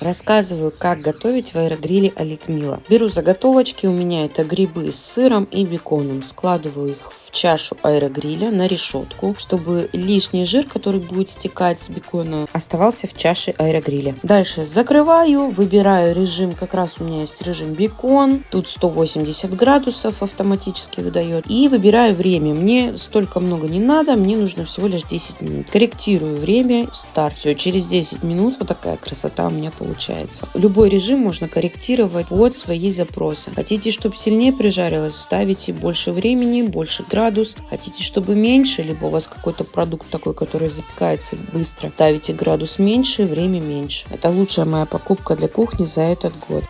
Рассказываю, как готовить в аэрогриле Олитмила. Беру заготовочки, у меня это грибы с сыром и беконом. Складываю их в чашу аэрогриля на решетку, чтобы лишний жир, который будет стекать с бекона, оставался в чаше аэрогриля. Дальше закрываю, выбираю режим, как раз у меня есть режим бекон. Тут 180 градусов автоматически выдает. И выбираю время. Мне столько много не надо, мне нужно всего лишь 10 минут. Корректирую время, старт. Все, через 10 минут вот такая красота у меня получается. Любой режим можно корректировать под свои запросы. Хотите, чтобы сильнее прижарилось, ставите больше времени, больше градусов. Хотите, чтобы меньше, либо у вас какой-то продукт такой, который запекается быстро, ставите градус меньше, время меньше. Это лучшая моя покупка для кухни за этот год.